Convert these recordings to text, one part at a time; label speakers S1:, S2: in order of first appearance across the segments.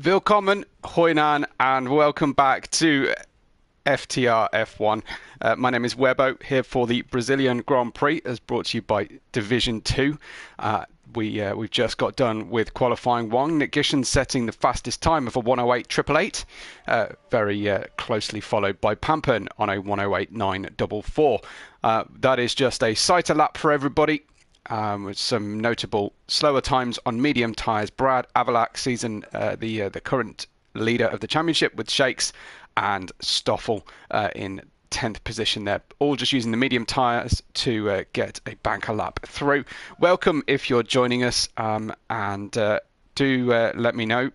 S1: Willkommen, Hoinan, and welcome back to Ftrf1. My name is Webbo, here for the Brazilian Grand Prix, as brought to you by Division 2. We've just got done with qualifying one. Nick Gishan setting the fastest time of a 108.888, very closely followed by Pampern on a 108.944. That is just a sighter lap for everybody. With some notable slower times on medium tyres. Brad Avalak season the current leader of the championship with Shakes, and Stoffel in 10th position there, all just using the medium tyres to get a banker lap through. Welcome if you're joining us, and do let me know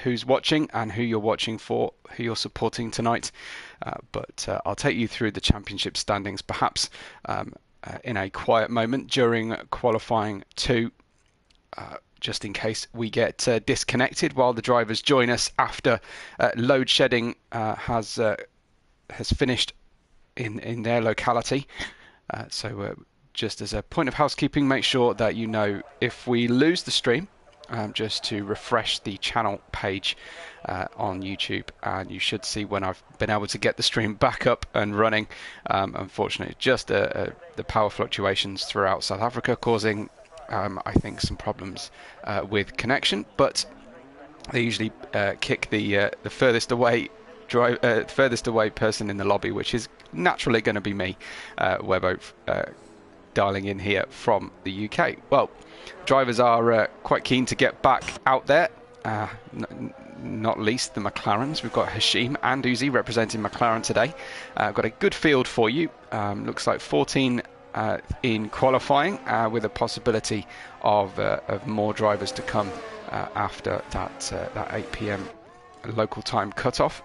S1: who's watching and who you're watching for, who you're supporting tonight. But I'll take you through the championship standings, perhaps in a quiet moment during qualifying 2, just in case we get disconnected while the drivers join us after load shedding has finished in their locality. So just as a point of housekeeping, make sure that you know if we lose the stream, just to refresh the channel page on YouTube, and you should see when I've been able to get the stream back up and running. Unfortunately, just the power fluctuations throughout South Africa causing, I think, some problems with connection, but they usually kick the furthest away person in the lobby, which is naturally going to be me, Webbo, dialing in here from the UK. Well, drivers are quite keen to get back out there, not least the McLarens. We've got Hashim and Uzi representing McLaren today. Got a good field for you. Looks like 14 in qualifying, with a possibility of more drivers to come after that 8 p.m. local time cutoff.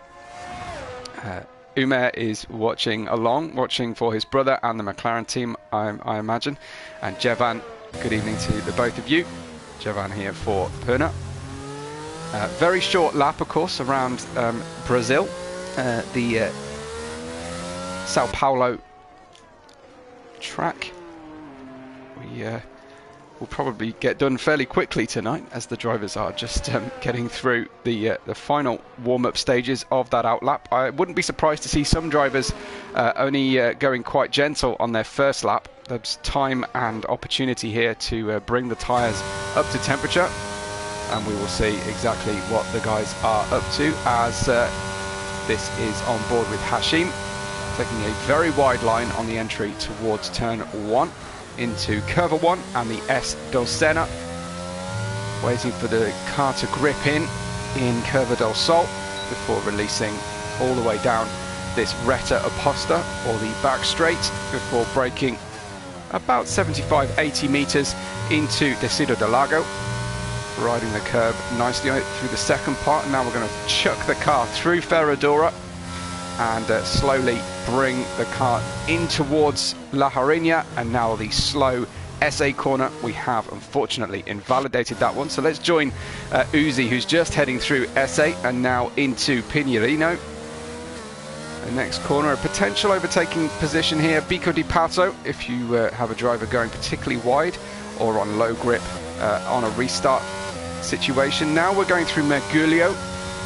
S1: Umer is watching along, watching for his brother and the McLaren team, I imagine. And Jevan, good evening to the both of you. Jevan here for Perna. Very short lap, of course, around Brazil. The Sao Paulo track. We'll probably get done fairly quickly tonight, as the drivers are just getting through the final warm-up stages of that outlap. I wouldn't be surprised to see some drivers only going quite gentle on their first lap. There's time and opportunity here to bring the tyres up to temperature, and we will see exactly what the guys are up to, as this is on board with Hashim, taking a very wide line on the entry towards turn 1 into curve 1 and the S del Sena, waiting for the car to grip in Curva del Sol before releasing all the way down this Reta Oposta, or the back straight, before braking about 75-80 meters into Decido del Lago, riding the curve nicely through the second part. And now we're going to chuck the car through Ferradura and slowly bring the car in towards La Harinha, and now the slow SA corner. We have unfortunately invalidated that one, so let's join Uzi, who's just heading through SA and now into Pinheirino. The next corner, a potential overtaking position here, Bico di Pato, if you have a driver going particularly wide or on low grip on a restart situation. Now we're going through Mergulho,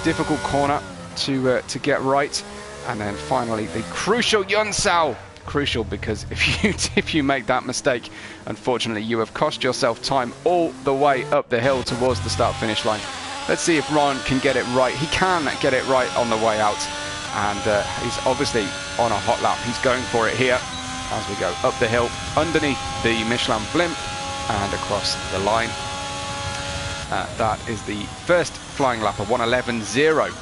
S1: difficult corner to get right. And then finally the crucial Yunsao. Crucial because if you make that mistake, unfortunately you have cost yourself time all the way up the hill towards the start-finish line. Let's see if Ron can get it right. He can get it right on the way out, and he's obviously on a hot lap. He's going for it here as we go up the hill underneath the Michelin blimp and across the line. That is the first flying lap of 1:11.0.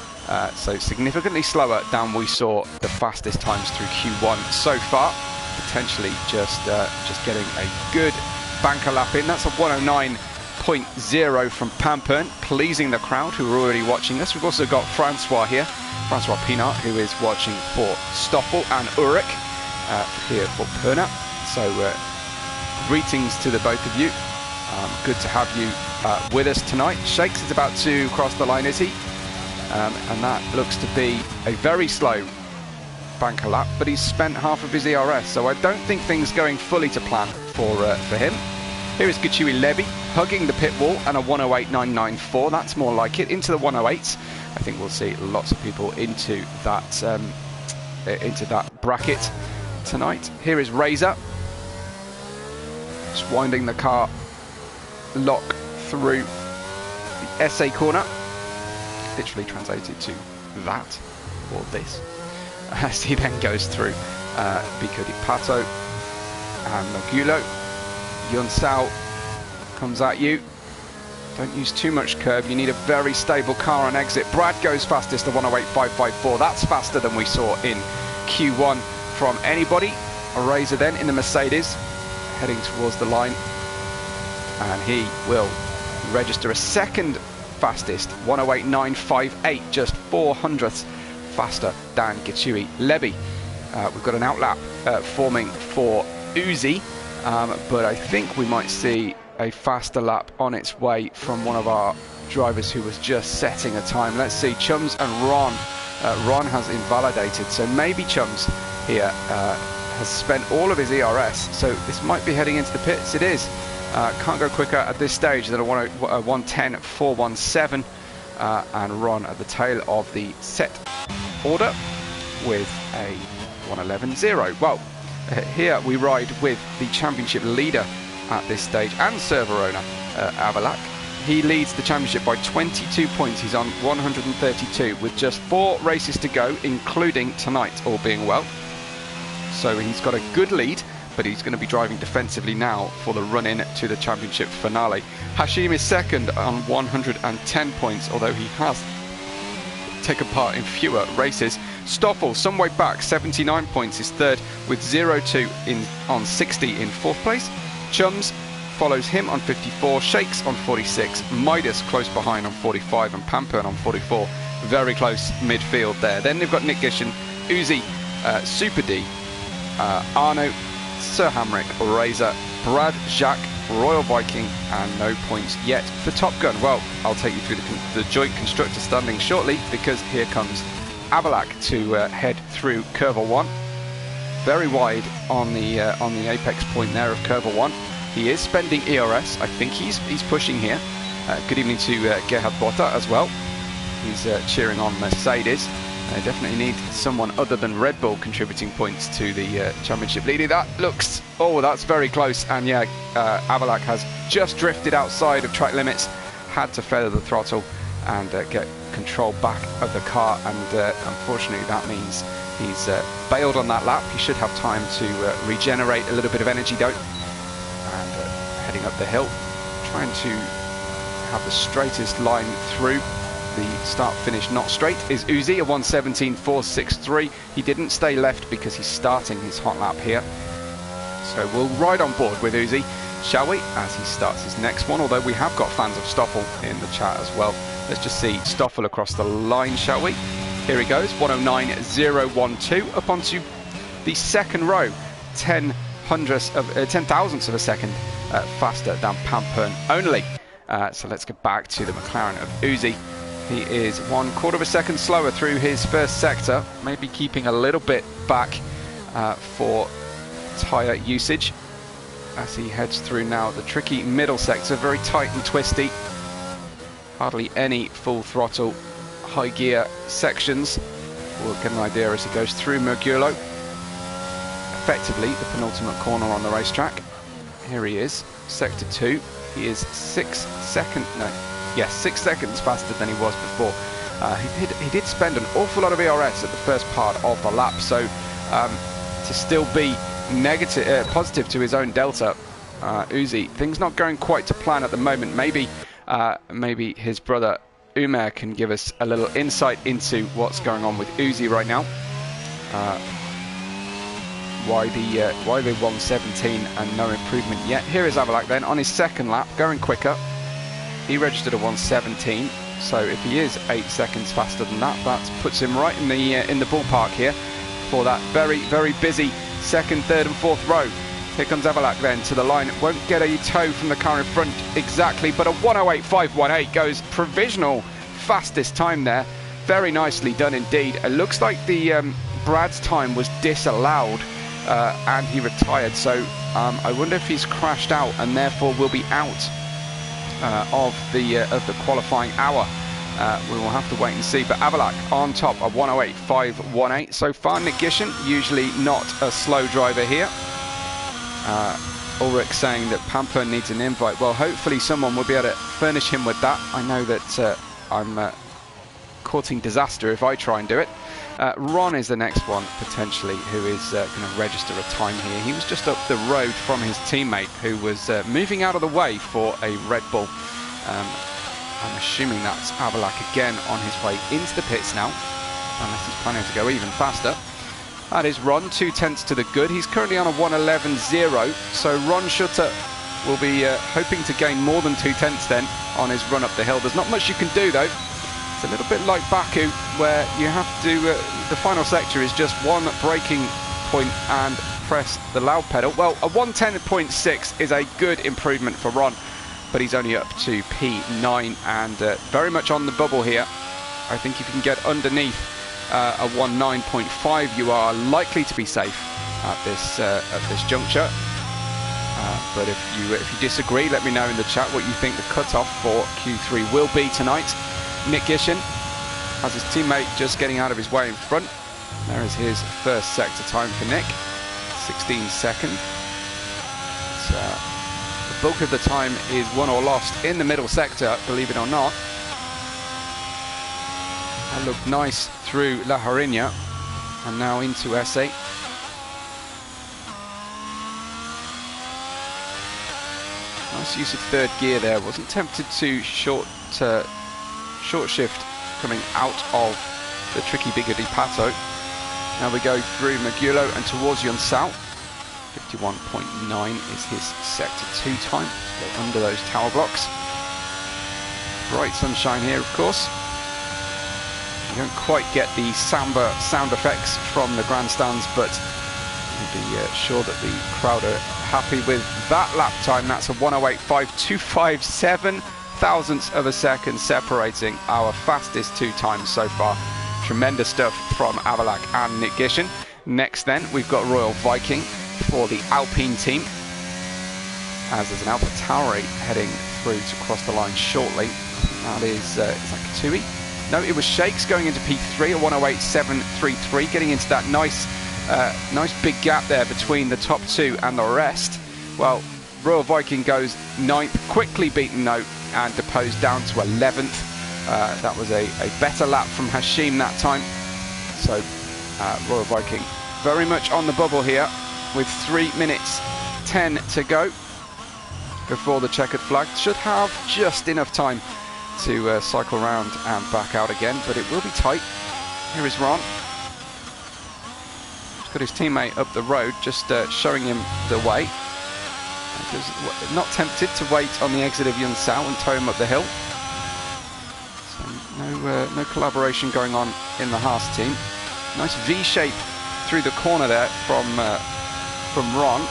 S1: So significantly slower than we saw the fastest times through Q1 so far. Potentially just getting a good banker lap in. That's a 109.0 from Pampern, pleasing the crowd who are already watching us. We've also got Francois here, Francois Pinart, who is watching for Stoffel, and Ulrich here for Perna. So greetings to the both of you. Good to have you with us tonight. Shakes is about to cross the line, is he? And that looks to be a very slow banker lap, but he's spent half of his ERS, so I don't think things going fully to plan for him. Here is Gucciui Levy hugging the pit wall, and a 108.994. That's more like it. Into the 108s. I think we'll see lots of people into that bracket tonight. Here is Razor, just winding the car lock through the SA corner, literally translated to that or this, as he then goes through Pico di Pato and Mogulo. Yunsao comes at you. Don't use too much curb. You need a very stable car on exit. Brad goes fastest, the 108.554. That's faster than we saw in Q1 from anybody. A Razor then in the Mercedes, heading towards the line, and he will register a second fastest, 108.958, just 0.04 faster than Gachui Levy. We've got an outlap forming for Uzi, but I think we might see a faster lap on its way from one of our drivers who was just setting a time. Let's see, Chums and Ron. Ron has invalidated, so maybe Chums here has spent all of his ERS, so this might be heading into the pits. It is. Can't go quicker at this stage than a 110.417, and Ron at the tail of the set order with a 111.0. Well, here we ride with the championship leader at this stage and server owner, Avalak. He leads the championship by 22 points. He's on 132 with just 4 races to go, including tonight, all being well. So he's got a good lead, but he's going to be driving defensively now for the run-in to the championship finale. Hashim is second on 110 points, although he has taken part in fewer races. Stoffel, some way back, 79 points, is third with 0-2 on 60 in fourth place. Chums follows him on 54, Shakes on 46, Midas close behind on 45, and Pampern on 44. Very close midfield there. Then they've got Nick Gishin, Uzi, Super D, Arno, Sir Hamrick, Razor, Brad, Jacques, Royal Viking, and no points yet for Top Gun. Well, I'll take you through the joint constructor standing shortly, because here comes Avalak to head through Curva 1. Very wide on the apex point there of Curva 1. He is spending ERS. I think he's pushing here. Good evening to Gerhard Botta as well. He's cheering on Mercedes. They definitely need someone other than Red Bull contributing points to the championship leader. That looks, oh, that's very close. And yeah, Avalak has just drifted outside of track limits, had to feather the throttle and get control back of the car. And unfortunately, that means he's bailed on that lap. He should have time to regenerate a little bit of energy, though. And heading up the hill, trying to have the straightest line through. The start-finish not straight is Uzi, a 117.463. He didn't stay left because he's starting his hot lap here. So we'll ride on board with Uzi, shall we, as he starts his next one, although we have got fans of Stoffel in the chat as well. Let's just see Stoffel across the line, shall we? Here he goes, 109.012 up onto the second row, 10 thousandths of a second faster than Pampern only. So let's get back to the McLaren of Uzi. He is 1/4 of a second slower through his first sector, maybe keeping a little bit back for tyre usage as he heads through now the tricky middle sector, very tight and twisty. Hardly any full throttle high gear sections. We'll get an idea as he goes through Mergulo. Effectively the penultimate corner on the racetrack. Here he is, sector 2. He is 6 seconds faster than he was before. He did spend an awful lot of ERS at the first part of the lap, so to still be positive to his own delta, Uzi, things not going quite to plan at the moment. Maybe his brother Umer can give us a little insight into what's going on with Uzi right now. Why the 117 and no improvement yet. Here is Avalak then on his second lap, going quicker. He registered a 117, so if he is 8 seconds faster than that, that puts him right in the ballpark here for that very, very busy second, third and fourth row. Here comes Avalak then to the line. Won't get a toe from the car in front exactly, but a 108.518 goes provisional fastest time there. Very nicely done indeed. It looks like the Brad's time was disallowed and he retired, so I wonder if he's crashed out and therefore will be out of the qualifying hour. We will have to wait and see. But Avalak on top of 108.518 so far. Nick Gishin, usually not a slow driver here. Ulrich saying that Pamplin needs an invite. Well, hopefully someone will be able to furnish him with that. I know that I'm courting disaster if I try and do it. Ron is the next one, potentially, who is going to register a time here. He was just up the road from his teammate, who was moving out of the way for a Red Bull. I'm assuming that's Avalak again on his way into the pits now, unless he's planning to go even faster. That is Ron, 2/10 to the good. He's currently on a 1:11.0, so Ron Schutter will be hoping to gain more than 2/10 then on his run up the hill. There's not much you can do though. It's a little bit like Baku, where you have to, the final sector is just one braking point and press the loud pedal. Well, a 1:10.6 is a good improvement for Ron, but he's only up to P9 and very much on the bubble here. I think if you can get underneath a 1:9.5, you are likely to be safe at this juncture. But if you disagree, let me know in the chat what you think the cutoff for Q3 will be tonight. Nick Gishin has his teammate just getting out of his way in front. There is his first sector time for Nick, 16 seconds. The bulk of the time is won or lost in the middle sector, believe it or not. That looked nice through La Hariña and now into S8. Nice use of third gear there. Wasn't tempted to short shift coming out of the tricky Bigger Pato. Now we go through Magulo and towards Yunsao. 51.9 is his sector 2 time. Go under those tower blocks. Bright sunshine here, of course. You don't quite get the samba sound effects from the grandstands, but you'll be sure that the crowd are happy with that lap time. That's a 1:08.525, 7 thousandths of a second separating our fastest 2 times so far. Tremendous stuff from Avalak and Nick Gishin. Next then, we've got Royal Viking for the Alpine team, as there's an Alpha Tauri heading through to cross the line shortly. That is that Katui? No, it was Shakes going into P3 at 1:08.733, getting into that nice big gap there between the top 2 and the rest. Well, Royal Viking goes 9th, quickly beaten Note and deposed down to 11th. That was a better lap from Hashim that time. So Royal Viking very much on the bubble here with 3 minutes 10 to go before the checkered flag. Should have just enough time to cycle round and back out again, but it will be tight. Here is Ron. He's got his teammate up the road, just showing him the way. Not tempted to wait on the exit of Yunsao and tow him up the hill. So no collaboration going on in the Haas team. Nice V shape through the corner there from Ron,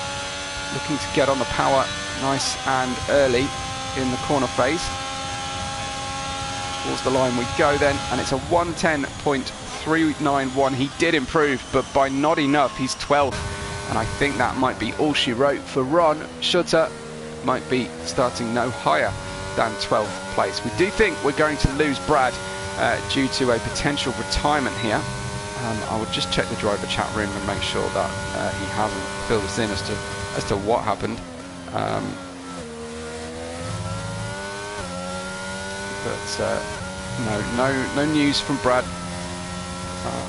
S1: looking to get on the power nice and early in the corner phase. Towards the line we go then, and it's a 1:10.391. He did improve, but by not enough. He's 12th, and I think that might be all she wrote for Ron. Schutter might be starting no higher than 12th place. We do think we're going to lose Brad due to a potential retirement here. I would just check the driver chat room and make sure that he hasn't filled us in as to what happened. But no news from Brad.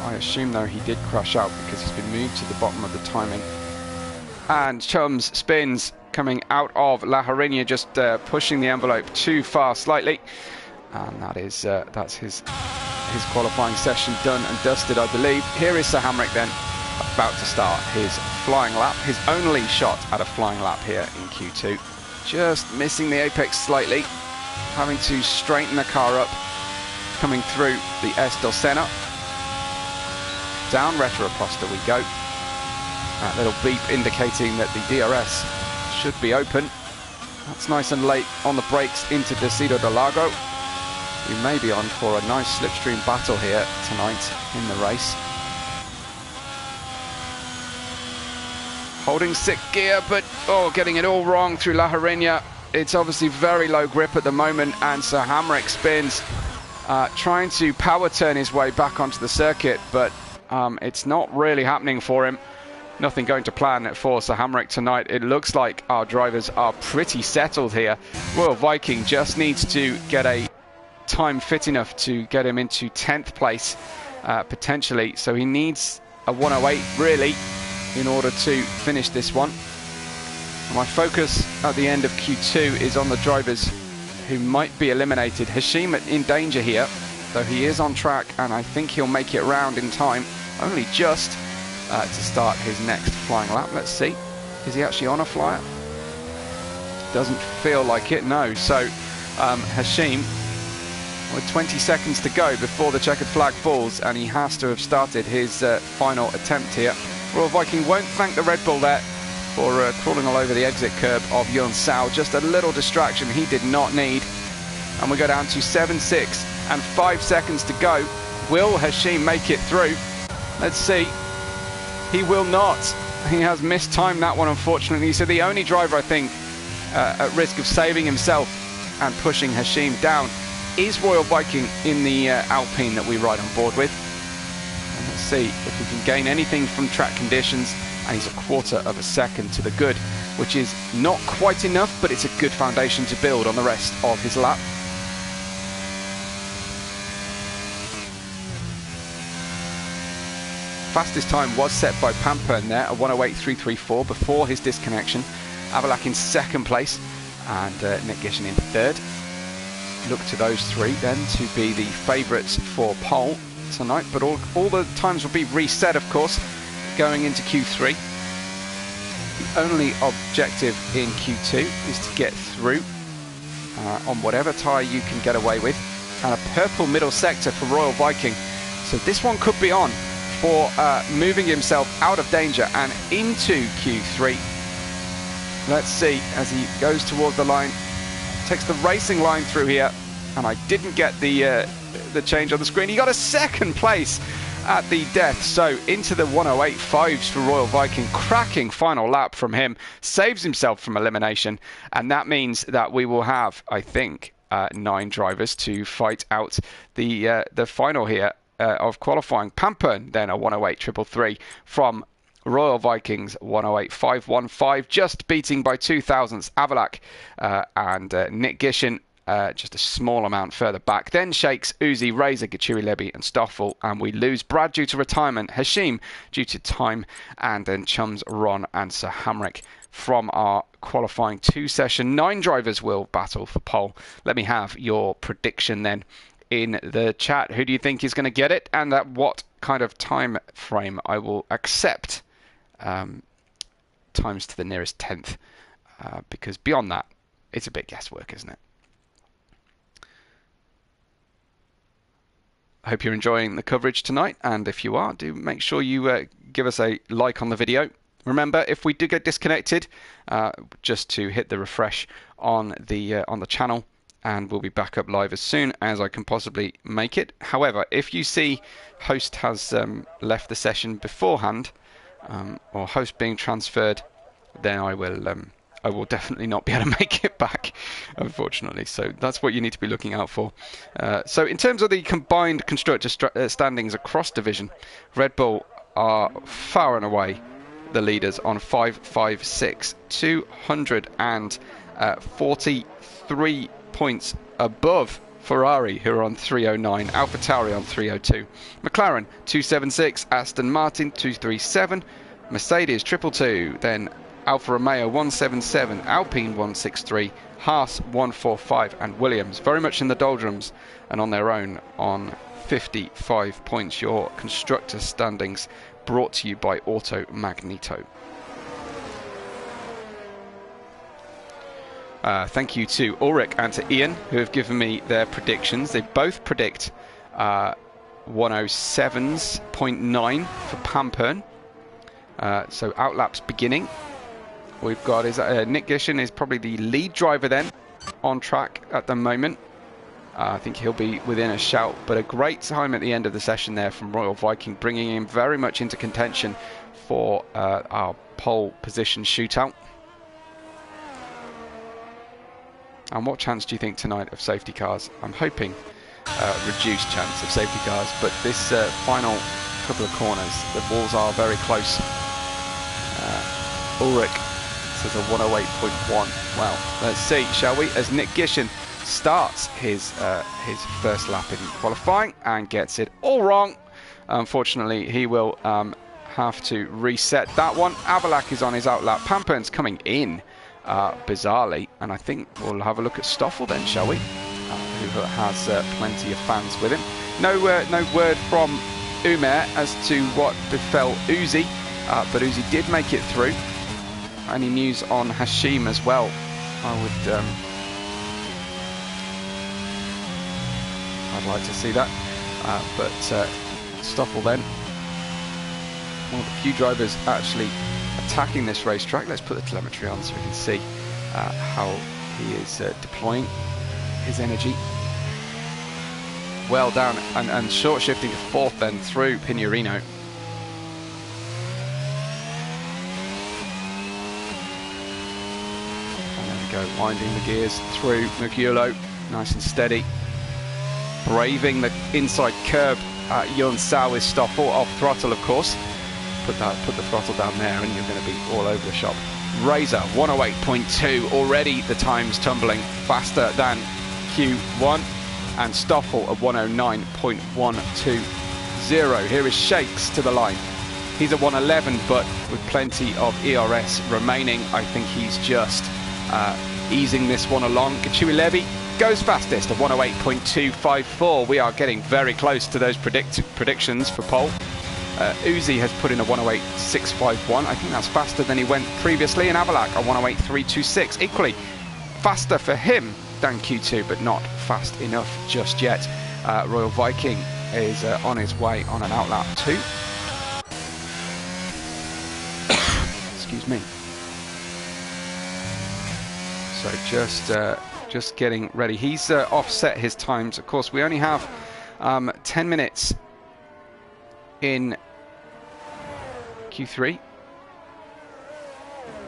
S1: I assume though he did crash out because he's been moved to the bottom of the timing. And Chums spins coming out of La Hariña, just pushing the envelope too far slightly, and that's his qualifying session done and dusted, I believe. Here is Sir Hamrick then, about to start his flying lap, his only shot at a flying lap here in Q2. Just missing the apex slightly, having to straighten the car up, coming through the S del Sena. Down Retroposta we go. That little beep indicating that the DRS should be open. That's nice and late on the brakes into Decido del Lago. We may be on for a nice slipstream battle here tonight in the race. Holding 6th gear, but getting it all wrong through La Hariña. It's obviously very low grip at the moment, and Sir Hamrick spins, trying to power turn his way back onto the circuit, but it's not really happening for him. Nothing going to plan for Sir Hamrick tonight. It looks like our drivers are pretty settled here. Royal Viking just needs to get a time fit enough to get him into 10th place, potentially. So he needs a 108 really in order to finish this one. My focus at the end of Q2 is on the drivers who might be eliminated. Hashim in danger here, though he is on track, and I think he'll make it round in time, only just to start his next flying lap. Let's see. Is he actually on a flyer? Doesn't feel like it, no. So Hashim, with 20 seconds to go before the checkered flag falls, and he has to have started his final attempt here. Royal Viking won't thank the Red Bull there for crawling all over the exit curb of Yun Sao. Just a little distraction he did not need. And we go down to 7-6 and 5 seconds to go. Will Hashim make it through? Let's see. He will not. He has mistimed that one, unfortunately. So the only driver, I think, at risk of saving himself and pushing Hashim down is Royal Viking in the Alpine that we ride on board with. And let's see if we can gain anything from track conditions. And he's a 1/4 of a second to the good, which is not quite enough, but it's a good foundation to build on the rest of his lap. Fastest time was set by Pampern there, a 108.334 before his disconnection. Avalak in 2nd place, and Nick Gishin in 3rd. Look to those three then to be the favourites for pole tonight, but all the times will be reset, of course, going into Q3. The only objective in Q2 is to get through on whatever tyre you can get away with, and a purple middle sector for Royal Viking. So this one could be on for moving himself out of danger and into Q3. Let's see as he goes towards the line, takes the racing line through here, and I didn't get the change on the screen. He got a 2nd place at the death, so into the 108.5s for Royal Viking. Cracking final lap from him, saves himself from elimination, and that means that we will have, I think, 9 drivers to fight out the final here of qualifying. Pampern then a 108.333 from Royal Vikings 108.515, just beating by 2 thousandths Avalak and Nick Gishin. Just a small amount further back. Then Shakes, Uzi, Razor, Gachuri, Levy and Stoffel, and we lose Brad due to retirement, Hashim due to time, and then Chums, Ron and Sir Hamrick from our qualifying 2 session. 9 drivers will battle for pole. Let me have your prediction then in the chat. Who do you think is going to get it, and at what kind of time frame? I will accept times to the nearest 10th, because beyond that it's a bit guesswork, isn't it? I hope you're enjoying the coverage tonight, and if you are, do make sure you give us a like on the video. Remember, if we do get disconnected, just to hit the refresh on the channel, and we'll be back up live as soon as I can possibly make it. However, if you see host has left the session beforehand, or host being transferred, then I will definitely not be able to make it back, unfortunately. So that's what you need to be looking out for. So in terms of the combined constructor standings across division, Red Bull are far and away the leaders on 556, 243 points above Ferrari, who are on 309, AlphaTauri on 302, McLaren 276, Aston Martin 237, Mercedes 222, then Alfa Romeo 177, Alpine 163, Haas 145, and Williams very much in the doldrums and on their own on 55 points. Your constructor standings brought to you by Auto Magneto. Thank you to Ulrich and to Ian, who have given me their predictions. They both predict 107.9 for Pampern. So outlaps beginning. We've got Nick Gishin is probably the lead driver then on track at the moment. I think he'll be within a shout, but a great time at the end of the session there from Royal Viking, bringing him very much into contention for our pole position shootout. And what chance do you think tonight of safety cars? I'm hoping reduced chance of safety cars, but this final couple of corners, the walls are very close. Ulrich says a 108.1. Well, let's see, shall we? As Nick Gishin starts his first lap in qualifying and gets it all wrong. Unfortunately, he will have to reset that one. Avalak is on his outlap. Pampern's coming in, bizarrely, and I think we'll have a look at Stoffel then, shall we? Who has plenty of fans with him. No word from Umer as to what befell Uzi, but Uzi did make it through. Any news on Hashim as well? I'd like to see that, but Stoffel then, one of the few drivers actually attacking this racetrack. Let's put the telemetry on so we can see how he is deploying his energy. Well down and short shifting to fourth then through Pinerino. And there we go, winding the gears through Mugello, nice and steady. Braving the inside curb, Yun Sao with Stoffel off throttle, of course. Put the throttle down there and you're going to be all over the shop. Razor 108.2, already the times tumbling faster than Q1, and Stoffel at 109.120. Here is Shakes to the line. He's at 111, but with plenty of ERS remaining, I think he's just easing this one along. Kachui Levy goes fastest at 108.254. We are getting very close to those predictions for pole. Uzi has put in a 108.651. I think that's faster than he went previously. And Avalak a 108.326. Equally faster for him than Q2, but not fast enough just yet. Royal Viking is on his way on an outlap too. Excuse me. So just getting ready. He's offset his times. Of course, we only have 10 minutes in Q3.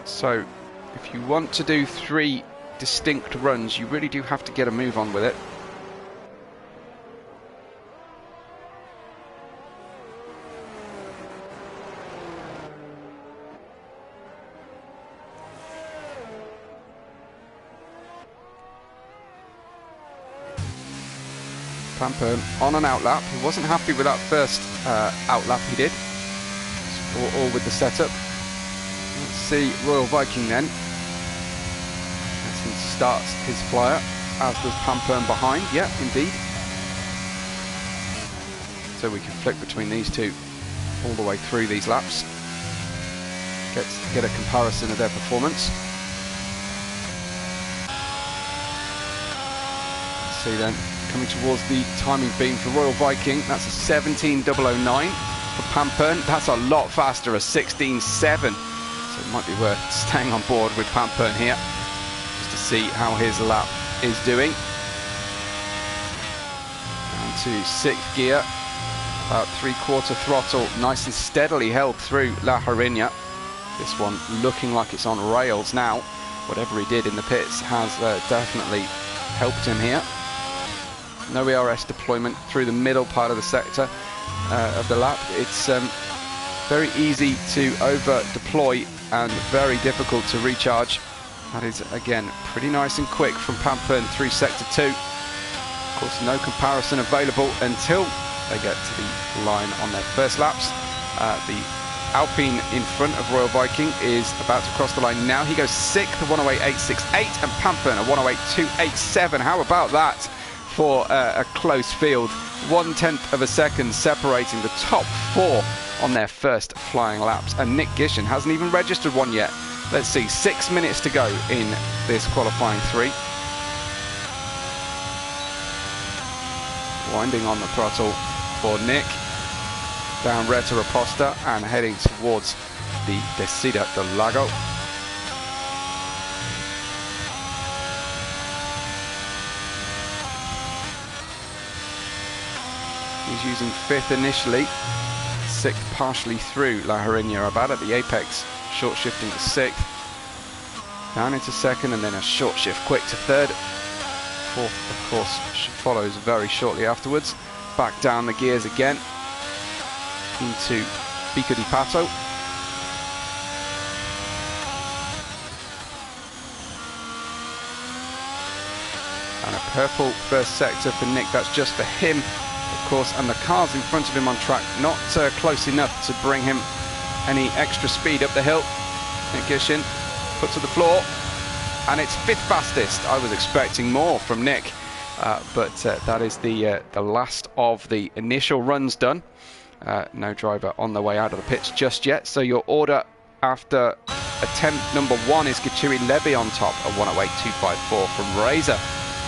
S1: So if you want to do 3 distinct runs, you really do have to get a move on with it. Pampern on an outlap. He wasn't happy with that first outlap he did, all with the setup. Let's see Royal Viking then. As he starts his flyer, as does Pampern behind. Yeah, indeed. So we can flick between these two all the way through these laps. Get a comparison of their performance. Let's see then. Coming towards the timing beam for Royal Viking, that's a 17.009. For Pampern, that's a lot faster, a 16.7. So it might be worth staying on board with Pampern here, just to see how his lap is doing. Down to 6th gear, about 3/4 throttle, nice and steadily held through La Harinya. This one looking like it's on rails now. Whatever he did in the pits has definitely helped him here. No ERS deployment through the middle part of the sector of the lap. It's very easy to over deploy and very difficult to recharge. That is again pretty nice and quick from Pampern through sector 2. Of course, no comparison available until they get to the line on their first laps. The Alpine in front of Royal Viking is about to cross the line now. He goes 6th at 108.868 and Pampern at 108.287. How about that for a close field? 1/10 of a second separating the top 4 on their first flying laps, and Nick Gishin hasn't even registered one yet. Let's see, 6 minutes to go in this qualifying 3. Winding on the throttle for Nick down Reta Raposta and heading towards the Descida del Lago. He's using 5th initially, 6th partially through La Harinya, about at the apex, short shifting to 6th, down into 2nd and then a short shift quick to 3rd. Fourth, of course, follows very shortly afterwards. Back down the gears again into Pico di Pato. And a purple first sector for Nick. That's just for him, of course, and the cars in front of him on track not close enough to bring him any extra speed up the hill. Nick Gishin put to the floor, and it's fifth fastest. I was expecting more from Nick, but that is the last of the initial runs done. No driver on the way out of the pits just yet. So your order after attempt number 1 is Gachui Levy on top at 108.254 from Razor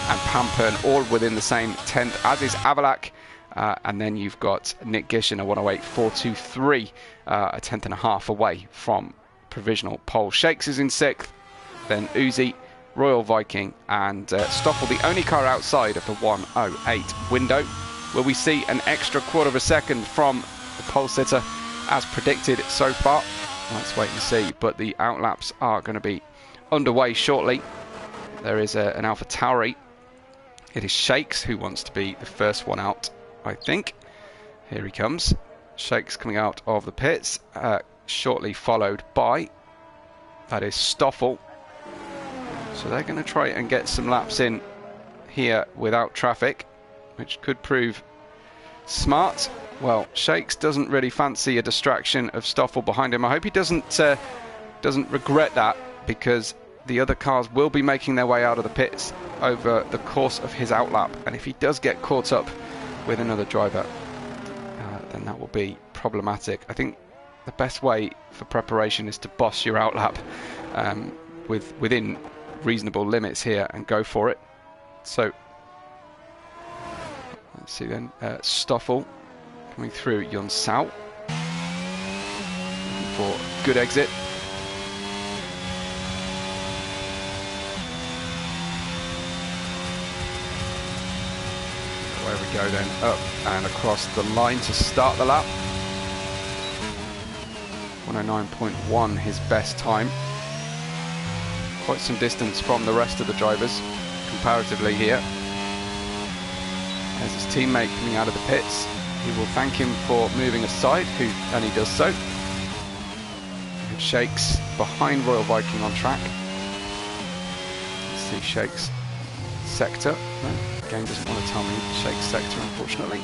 S1: and Pampern, all within the same 10th, as is Avalak. And then you've got Nick Gishin at 108.423, a 10th and a half away from provisional pole. Shakes is in 6th, then Uzi, Royal Viking and Stoffel, the only car outside of the 108 window. Will we see an extra quarter of a second from the pole sitter as predicted so far? Let's wait and see, but the outlaps are going to be underway shortly. There is an Alpha Tauri. It is Shakes who wants to be the first one out, I think. Here he comes. Shakes coming out of the pits, shortly followed by, that is Stoffel. So they're going to try and get some laps in here without traffic, which could prove smart. Well, Shakes doesn't really fancy a distraction of Stoffel behind him. I hope he doesn't regret that, because the other cars will be making their way out of the pits over the course of his outlap, and if he does get caught up with another driver, then that will be problematic. I think the best way for preparation is to boss your outlap within reasonable limits here and go for it. So let's see then, Stoffel coming through Yun Sao for good exit. There we go then, up and across the line to start the lap. 109.1 his best time. Quite some distance from the rest of the drivers comparatively here. There's his teammate coming out of the pits. He will thank him for moving aside, and he does so. Shakes behind Royal Viking on track. Let's see Shakes sector. No, the game doesn't want to tell me Shakes sector, unfortunately.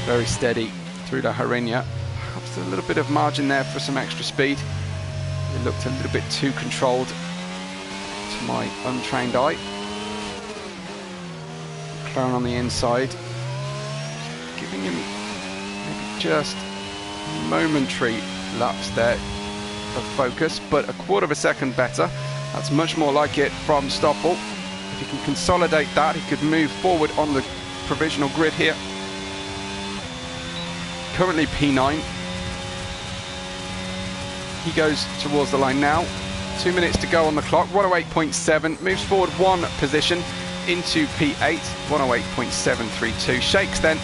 S1: Very steady through the Harinya. Perhaps a little bit of margin there for some extra speed. It looked a little bit too controlled to my untrained eye. McLaren on the inside, giving him maybe just momentary lapse there of focus, but a quarter of a second better. That's much more like it from Stoffel. If he can consolidate that, he could move forward on the provisional grid here. Currently P9. He goes towards the line now. 2 minutes to go on the clock. 108.7, moves forward 1 position into P8, 108.732. Shakes then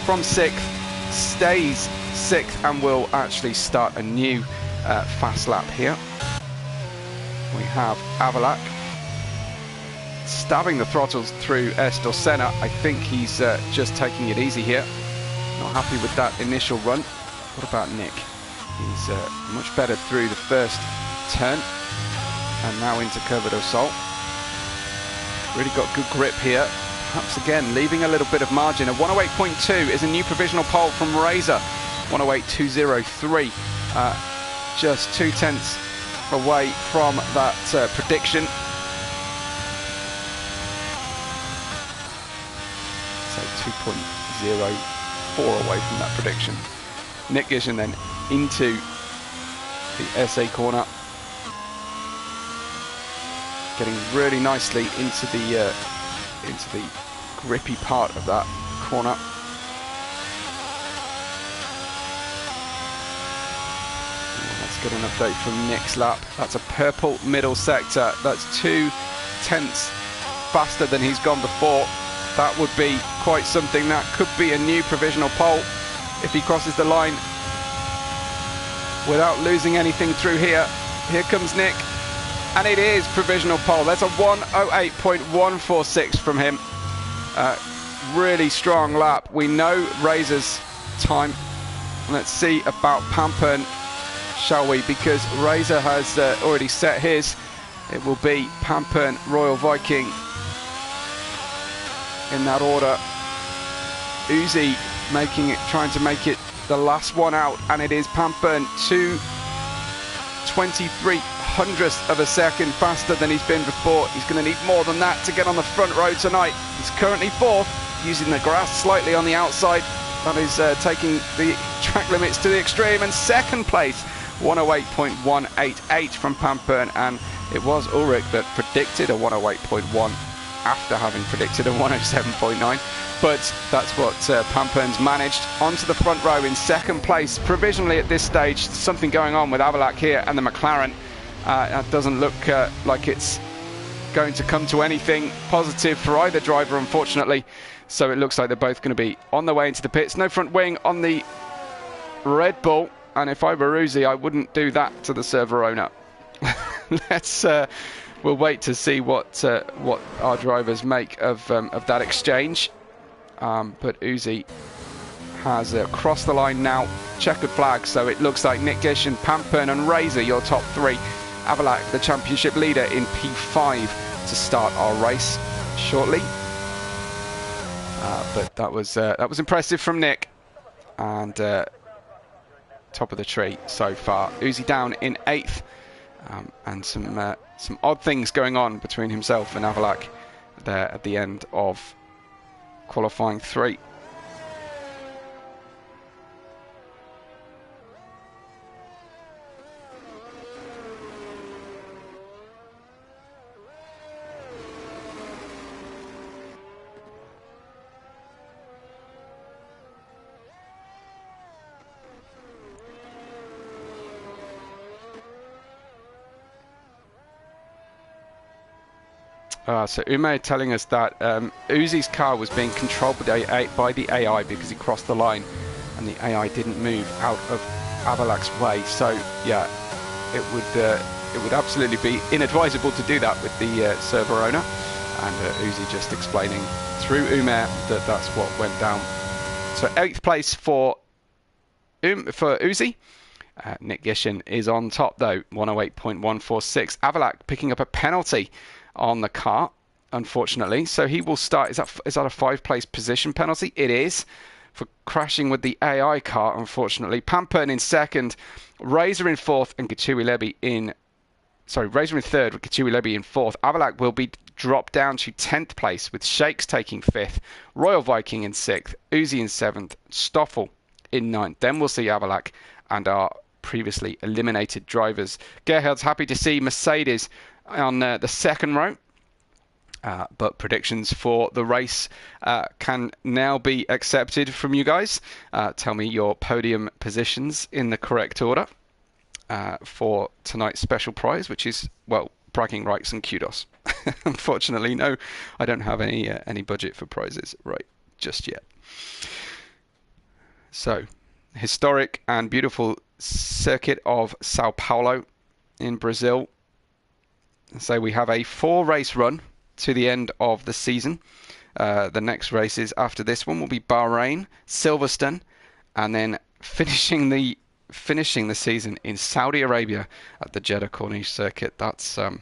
S1: from 6th, stays 6th, and will actually start a new fast lap here. We have Avalak stabbing the throttles through Estosena. I think he's just taking it easy here. Not happy with that initial run. What about Nick? He's much better through the first turn, and now into Curva do Sol. Really got good grip here. Perhaps again leaving a little bit of margin. A 108.2 is a new provisional pole from Razor. 108.203. Just 2/10 away from that prediction. So 2.04 away from that prediction. Nick Gishin then into the SA corner, getting really nicely into the grippy part of that corner. Let's get an update from Nick's lap. That's a purple middle sector. That's 2/10 faster than he's gone before. That would be quite something. That could be a new provisional pole if he crosses the line without losing anything through here. Here comes Nick. And it is provisional pole. There's a 1:08.146 from him. Really strong lap. We know Razor's time. Let's see about Pampern, shall we? Because Razor has already set his. It will be Pampern, Royal Viking in that order. Uzi trying to make it the last one out, and it is Pampern 2/2300th of a second faster than he's been before. He's going to need more than that to get on the front row tonight. He's currently fourth, using the grass slightly on the outside. That is taking the track limits to the extreme. And second place, 1:08.188 from Pampern, and it was Ulrich that predicted a 1:08.1 after having predicted a 1:07.9. But that's what Pampern's managed. Onto the front row in second place, provisionally at this stage. Something going on with Avalak here and the McLaren. That doesn't look like it's going to come to anything positive for either driver, unfortunately. So it looks like they're both going to be on the way into the pits. No front wing on the Red Bull. And if I were Uzi, I wouldn't do that to the server owner. We'll wait to see what our drivers make of that exchange. But Uzi has crossed the line now. Checkered flag, so it looks like Nick Gish and Pampern and Razor, your top three. Avalak, the championship leader, in P5 to start our race shortly. But that was impressive from Nick, and top of the tree so far. Uzi down in 8th, and some odd things going on between himself and Avalak there at the end of qualifying 3. So Ume telling us that Uzi's car was being controlled by the AI because he crossed the line, and the AI didn't move out of Avalak's way. So yeah, it would absolutely be inadvisable to do that with the server owner. And Uzi just explaining through Ume that that's what went down. So 8th place for Uzi. Nick Gishin is on top though, 1:08.146. Avalak picking up a penalty on the car, unfortunately, so he will start. Is that a 5-place position penalty? It is, for crashing with the AI car, unfortunately. Pampern in 2nd, Razor in 4th, and Razor in 3rd with Gachui Lebi in 4th. Avalak will be dropped down to 10th place with Shakes taking 5th, Royal Viking in 6th, Uzi in 7th, Stoffel in 9th. Then we'll see Avalak and our previously eliminated drivers. Gerhard's happy to see Mercedes on the 2nd row, but predictions for the race can now be accepted from you guys. Tell me your podium positions in the correct order for tonight's special prize, which is, well, bragging rights and kudos. Unfortunately, no, I don't have any budget for prizes right just yet. So, historic and beautiful circuit of Sao Paulo in Brazil. So we have a 4-race run to the end of the season. The next races after this one will be Bahrain, Silverstone, and then finishing the season in Saudi Arabia at the Jeddah Corniche circuit. That's going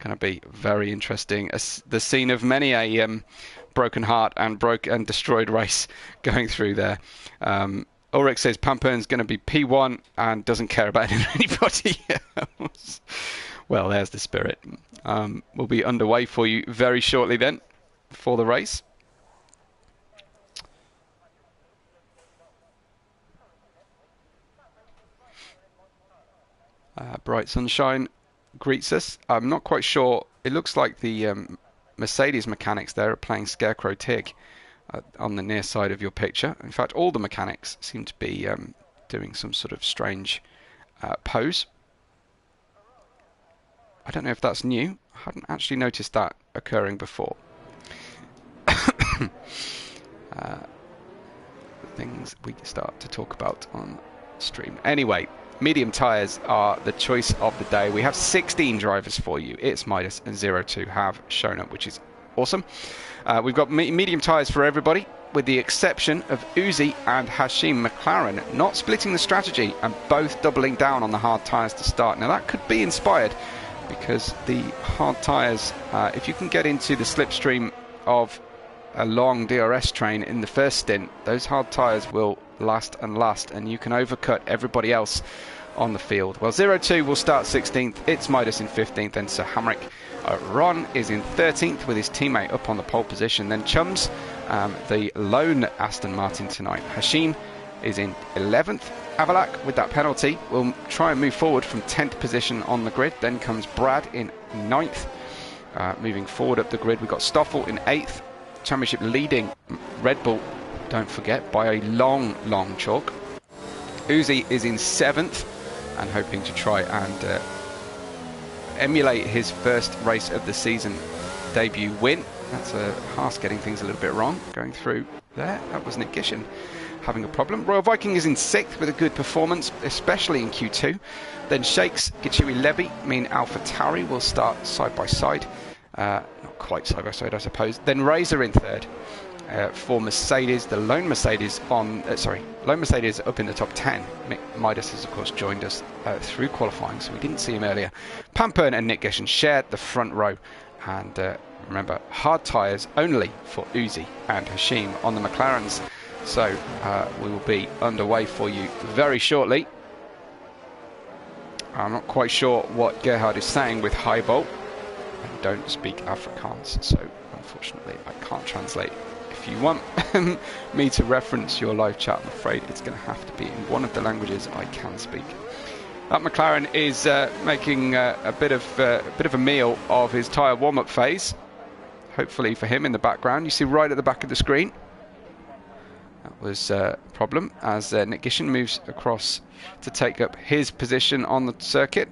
S1: to be very interesting. The scene of many a broken heart and destroyed race going through there. Ulrich says Pampern's going to be P1 and doesn't care about anybody else. Well, there's the spirit. We'll be underway for you very shortly then for the race. Bright sunshine greets us. I'm not quite sure. It looks like the Mercedes mechanics there are playing Scarecrow Tig on the near side of your picture. In fact, all the mechanics seem to be doing some sort of strange pose. I don't know if that's new. I hadn't actually noticed that occurring before. Things we start to talk about on stream. Anyway, medium tyres are the choice of the day. We have 16 drivers for you. It's Midas and 02 have shown up, which is awesome. We've got medium tyres for everybody, with the exception of Uzi and Hashim McLaren not splitting the strategy and both doubling down on the hard tyres to start. Now that could be inspired because the hard tyres, if you can get into the slipstream of a long DRS train in the first stint, those hard tyres will last and last, and you can overcut everybody else on the field. Well, 02 will start 16th, it's Midas in 15th, and Sir Hamrick. Ron is in 13th with his teammate up on the pole position. Then Chums, the lone Aston Martin tonight. Hashim is in 11th. Avalak, with that penalty, will try and move forward from 10th position on the grid. Then comes Brad in 9th. Moving forward up the grid, we've got Stoffel in 8th. Championship leading Red Bull, don't forget, by a long chalk. Uzi is in 7th and hoping to try and emulate his first race of the season debut win. That's Haas getting things a little bit wrong going through there. That was Nick Gishin having a problem. Royal Viking is in 6th with a good performance, especially in Q2. Then Shakes, Gichui Levy, mean Alpha Tauri will start side by side. Not quite side by side, I suppose. Then Razor in 3rd. For Mercedes, the lone Mercedes lone Mercedes up in the top 10. Midas has of course joined us through qualifying, so we didn't see him earlier. Pampern and Nick Gishin shared the front row, and remember, hard tyres only for Uzi and Hashim on the McLarens. So we will be underway for you very shortly. I'm not quite sure what Gerhard is saying with high volt. I don't speak Afrikaans, so unfortunately I can't translate. If you want me to reference your live chat, I'm afraid it's going to have to be in one of the languages I can speak. That McLaren is making a bit of a meal of his tyre warm-up phase. Hopefully for him in the background, you see right at the back of the screen. That was a problem as Nick Gishin moves across to take up his position on the circuit.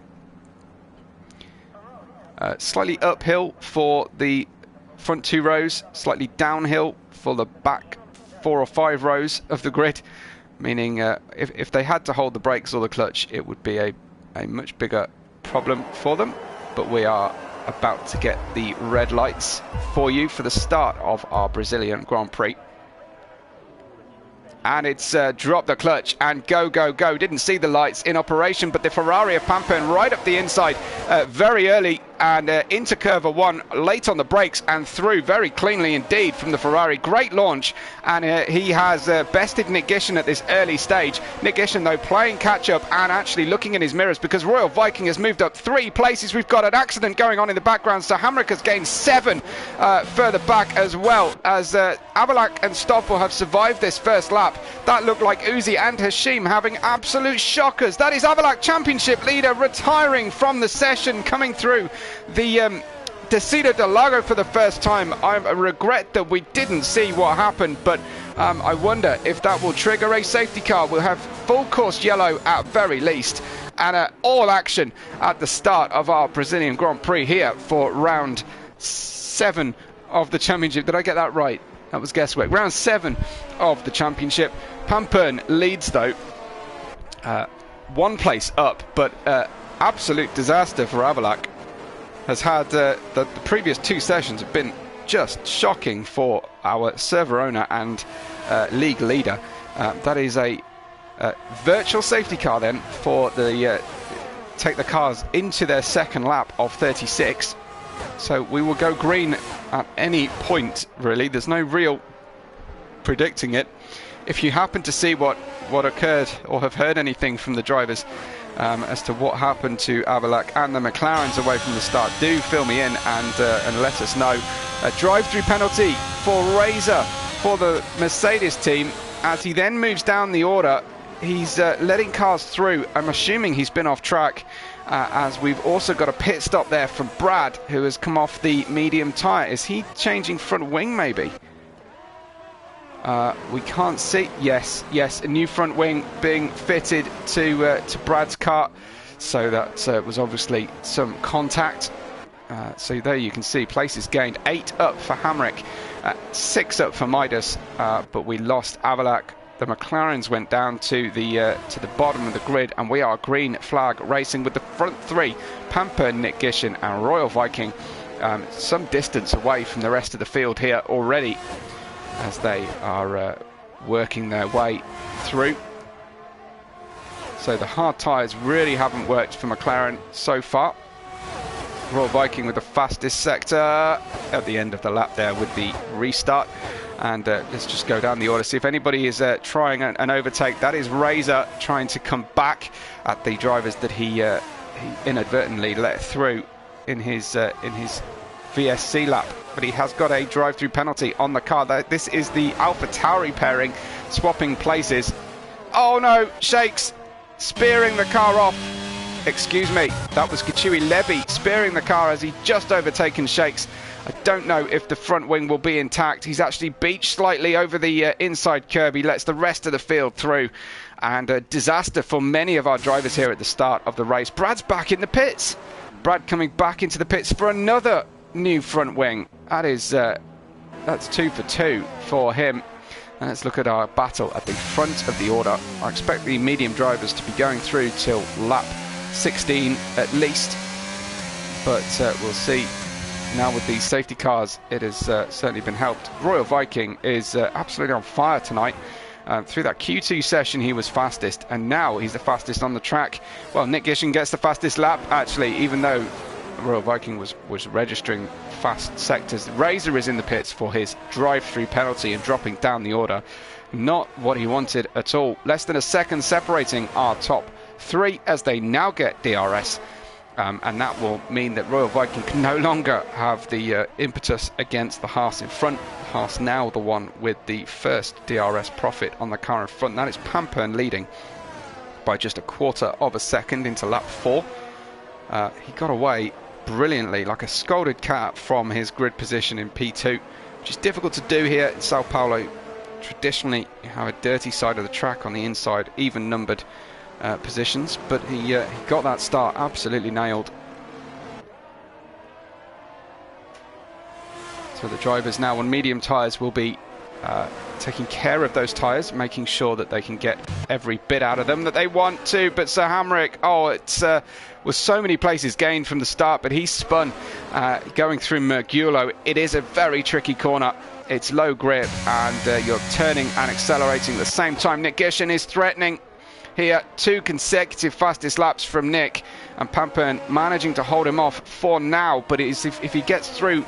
S1: Slightly uphill for the front 2 rows, slightly downhill for the back 4 or 5 rows of the grid, meaning if they had to hold the brakes or the clutch, it would be a much bigger problem for them. But we are about to get the red lights for you for the start of our Brazilian Grand Prix. And it's drop the clutch and go. Didn't see the lights in operation, but the Ferrari of Pampern right up the inside very early and into curve 1, late on the brakes and through very cleanly indeed from the Ferrari. Great launch, and he has bested Nick Gishin at this early stage. Nick Gishin, though, playing catch-up and actually looking in his mirrors because Royal Viking has moved up 3 places. We've got an accident going on in the background, so Hamrick has gained 7 further back as well, as Avalak and Stoffel have survived this first lap. That looked like Uzi and Hashim having absolute shockers. That is Avalak Championship leader retiring from the session, coming through the Descida del Lago for the first time. I regret that we didn't see what happened, but I wonder if that will trigger a safety car. We'll have full course yellow at very least, and all action at the start of our Brazilian Grand Prix here for round 7 of the championship. Did I get that right? That was guesswork. Round 7 of the championship. Pampern leads though, 1 place up, but absolute disaster for Avalak. Has had the previous 2 sessions have been just shocking for our server owner and league leader. That is a virtual safety car then for the take the cars into their second lap of 36. So we will go green at any point, really. There's no real predicting it. If you happen to see what occurred or have heard anything from the drivers as to what happened to Avalak and the McLarens away from the start, do fill me in and let us know. A drive-through penalty for Razor for the Mercedes team as he then moves down the order. He's letting cars through. I'm assuming he's been off track, as we've also got a pit stop there from Brad, who has come off the medium tyre. Is he changing front wing maybe? We can't see. Yes, a new front wing being fitted to Brad's car. So that was obviously some contact. So there you can see places gained. 8 up for Hamrick, 6 up for Midas, but we lost Avalak the McLarens went down to the bottom of the grid, and we are green flag racing with the front three, Pamper, Nick Gishin and Royal Viking, some distance away from the rest of the field here already as they are working their way through. So the hard tyres really haven't worked for McLaren so far. Royal Viking with the fastest sector at the end of the lap there with the restart. And let's just go down the order, see if anybody is trying an overtake. That is Razor trying to come back at the drivers that he inadvertently let through in his VSC lap. But he has got a drive-through penalty on the car. This is the AlphaTauri pairing swapping places. Oh no, Shakes spearing the car off. Excuse me, that was Kachui Levy spearing the car as he just overtaken Shakes. I don't know if the front wing will be intact. He's actually beached slightly over the inside curb. He lets the rest of the field through. And a disaster for many of our drivers here at the start of the race. Brad's back in the pits. Brad coming back into the pits for another new front wing. That's 2 for 2 for him. And let's look at our battle at the front of the order. I expect the medium drivers to be going through till lap 16 at least. But we'll see. Now with these safety cars, it has certainly been helped. Royal Viking is absolutely on fire tonight. Through that Q2 session, he was fastest, and now he's the fastest on the track. Well, Nick Gishin gets the fastest lap, actually, even though Royal Viking was registering fast sectors. Razor is in the pits for his drive-through penalty and dropping down the order. Not what he wanted at all. Less than a second separating our top three as they now get DRS. And that will mean that Royal Viking can no longer have the impetus against the Haas in front. Haas now the one with the first DRS profit on the car in front. That is Pampern leading by just a quarter of a second into lap 4. He got away brilliantly, like a scolded cat, from his grid position in P2, which is difficult to do here in Sao Paulo. Traditionally, you have a dirty side of the track on the inside, even numbered positions, but he got that start absolutely nailed. So the drivers now on medium tyres will be taking care of those tyres, making sure that they can get every bit out of them that they want to. But Sir Hamrick, it was so many places gained from the start, but he spun going through Mergulo. It is a very tricky corner. It's low grip, and you're turning and accelerating at the same time. Nick Gishin is threatening here. 2 consecutive fastest laps from Nick, and Pampern managing to hold him off for now. But it is if he gets through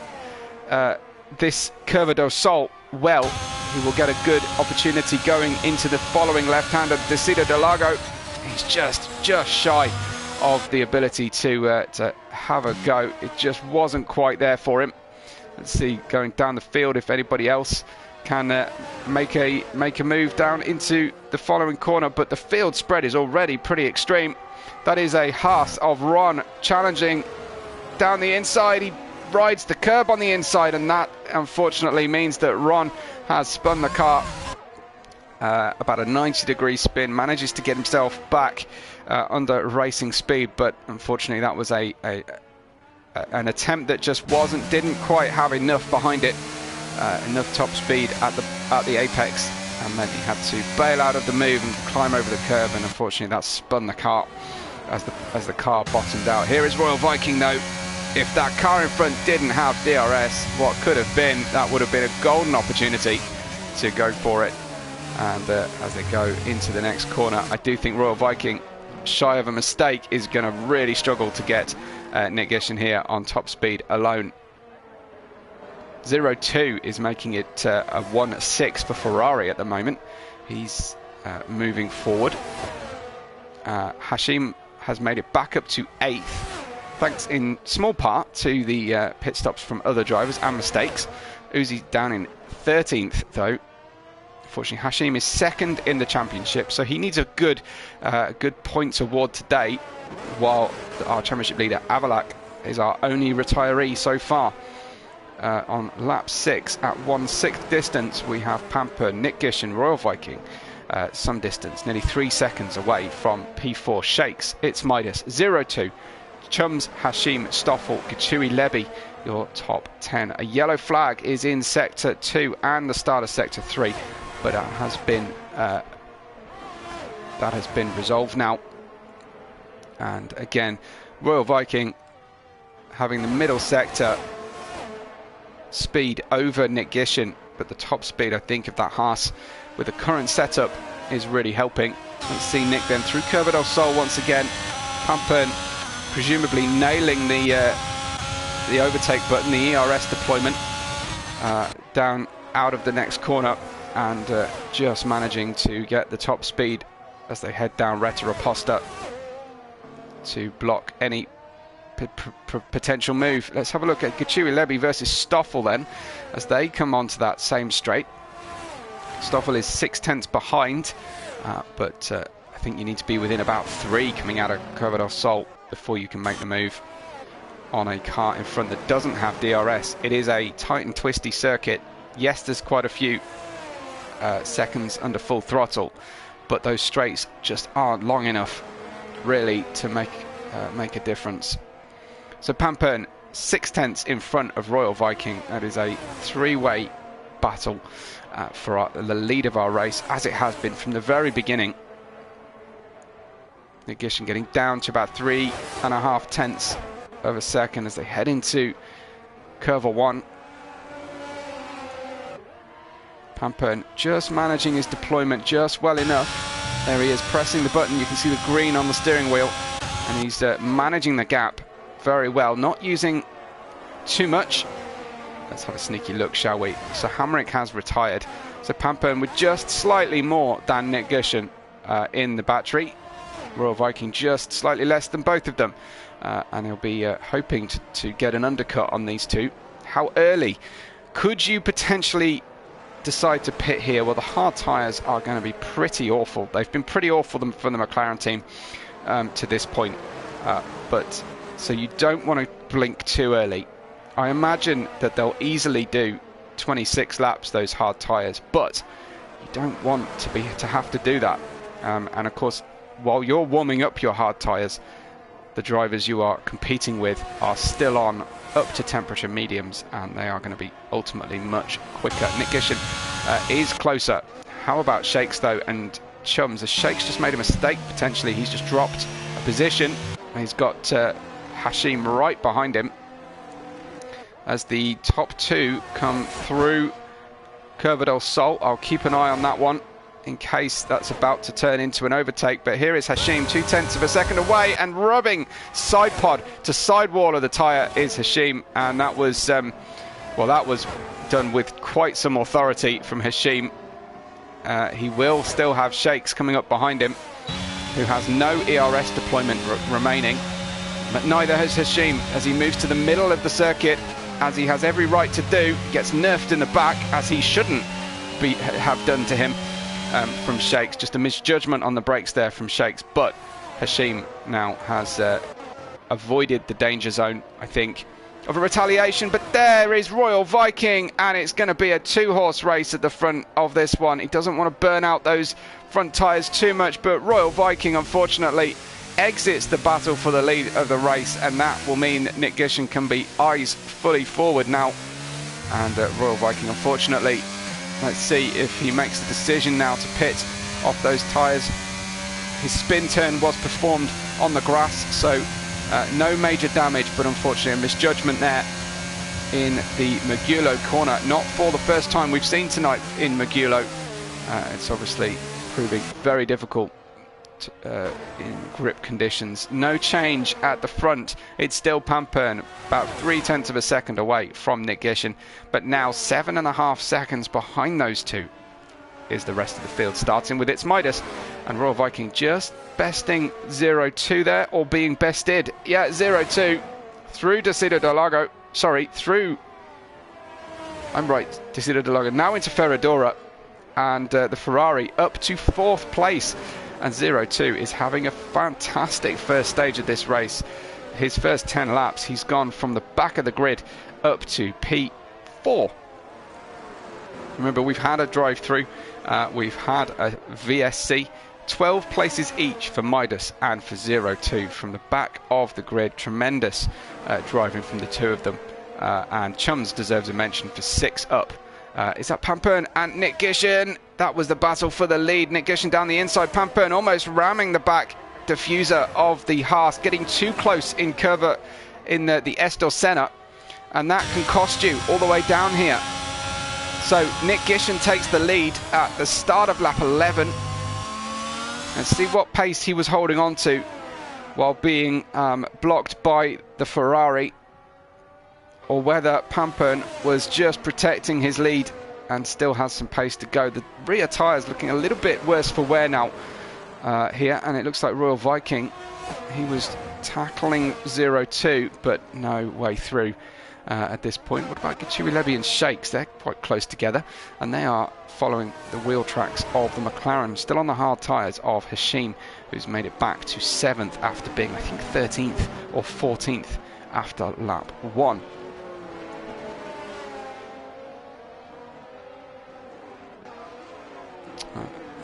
S1: this Curva do Sol, well, he will get a good opportunity going into the following left-hander, Descida de Lago. He's just shy of the ability to have a go. It just wasn't quite there for him. Let's see, going down the field, if anybody else can make a move down into the following corner, but the field spread is already pretty extreme. That is a Haas of Ron challenging down the inside. He rides the curb on the inside, and that unfortunately means that Ron has spun the car about a 90-degree spin, manages to get himself back under racing speed, but unfortunately that was an attempt that just didn't quite have enough behind it. Enough top speed at the apex, and then he had to bail out of the move and climb over the curb, and unfortunately that spun the car as the car bottomed out. Here is Royal Viking though. If that car in front didn't have DRS, what could have been, that would have been a golden opportunity to go for it. And as they go into the next corner, I do think Royal Viking, shy of a mistake, is going to really struggle to get Nick Gishin here on top speed alone. 0-2 is making it a 1-6 for Ferrari at the moment. He's moving forward. Hashim has made it back up to 8th, thanks in small part to the pit stops from other drivers and mistakes. Uzi down in 13th though. Unfortunately, Hashim is 2nd in the championship, so he needs a good points award today, while our championship leader Avalak is our only retiree so far. On lap 6 at 1/6 distance, we have Pamper, Nick Gishin, Royal Viking, some distance, nearly 3 seconds away from P4 Shakes. It's Midas, 0-2. Chums, Hashim, Stoffel, Kachui, Levy, your top 10. A yellow flag is in Sector 2 and the start of Sector 3. but that has been resolved now. And again, Royal Viking having the middle sector speed over Nick Gishin, but the top speed, I think, of that Haas with the current setup is really helping. Let's see Nick then through Curva del Sol once again. Pampern presumably nailing the overtake button, the ERS deployment, down out of the next corner, and just managing to get the top speed as they head down Reta Raposta to block any potential move. Let's have a look at Gachui Lebi versus Stoffel then, as they come onto that same straight. Stoffel is 6/10 behind, but I think you need to be within about 3 coming out of Curva del Sol before you can make the move on a car in front that doesn't have DRS. It is a tight and twisty circuit. Yes, there's quite a few seconds under full throttle, but those straights just aren't long enough really to make a difference. So Pampern 6/10 in front of Royal Viking. That is a 3-way battle for the lead of our race, as it has been from the very beginning. Nick Gishin getting down to about 3.5 tenths of a second as they head into Curva 1. Pampern just managing his deployment just well enough. There he is pressing the button. You can see the green on the steering wheel, and he's managing the gap very well, not using too much. Let's have a sneaky look, shall we? So Hamrick has retired. So Pampern with just slightly more than Nick Gishin in the battery. Royal Viking just slightly less than both of them. And he'll be hoping to get an undercut on these two. How early could you potentially decide to pit here? Well, the hard tyres are going to be pretty awful. They've been pretty awful for the McLaren team to this point. But so you don't want to blink too early. I imagine that they'll easily do 26 laps, those hard tyres, but you don't want to have to do that. And of course, while you're warming up your hard tyres, the drivers you are competing with are still on up to temperature mediums, and they are going to be ultimately much quicker. Nick Gishin is closer. How about Shakes though, and Chums? As Shakes just made a mistake potentially. He's just dropped a position. He's got Hashim right behind him as the top two come through Curva del Sol. I'll keep an eye on that one in case that's about to turn into an overtake. But here is Hashim, 0.2 of a second away, and rubbing side pod to sidewall of the tyre is Hashim, and that was well, that was done with quite some authority from Hashim. He will still have Shakes coming up behind him, who has no ERS deployment remaining, but neither has Hashim as he moves to the middle of the circuit, as he has every right to do. Gets nerfed in the back, as he shouldn't have done to him from Shakes. Just a misjudgment on the brakes there from Shakes, but Hashim now has avoided the danger zone, I think, of a retaliation. But there is Royal Viking, and it's going to be a 2-horse race at the front of this one. He doesn't want to burn out those front tyres too much, but Royal Viking unfortunately exits the battle for the lead of the race, and that will mean Nick Gishin can be eyes fully forward now. And Royal Viking, unfortunately, let's see if he makes the decision now to pit off those tyres. His spin turn was performed on the grass, so no major damage, but unfortunately a misjudgment there in the Magulo corner. Not for the first time we've seen tonight in Magulo. It's obviously proving very difficult in grip conditions. No change at the front. It's still Pampern, about 0.3 of a second away from Nick Gishin, but now 7.5 seconds behind those two is the rest of the field, starting with its Midas, and Royal Viking just besting 0-2 there, or being bested. Yeah, 0-2 through Decido del Lago. Sorry, through, I'm right, Decido del Lago, now into Ferradura, and the Ferrari up to 4th place. And 0-2 is having a fantastic first stage of this race. His first 10 laps, he's gone from the back of the grid up to P4. Remember, we've had a drive-through, we've had a VSC, 12 places each for Midas and for 0-2 from the back of the grid. Tremendous driving from the two of them. And Chums deserves a mention for 6 up Is that Pampern and Nick Gishen? That was the battle for the lead. Nick Gishen down the inside. Pampern almost ramming the back diffuser of the Haas, getting too close in curva in the Estor Senna, and that can cost you all the way down here. So Nick Gishen takes the lead at the start of lap 11. And see what pace he was holding on to while being blocked by the Ferrari, or whether Pampern was just protecting his lead and still has some pace to go. The rear tyres looking a little bit worse for wear now here, and it looks like Royal Viking, he was tackling 0-2, but no way through at this point. What about Gachui Levy and Shakes? They're quite close together, and they are following the wheel tracks of the McLaren, still on the hard tyres of Hashim, who's made it back to 7th after being, I think, 13th or 14th after lap 1.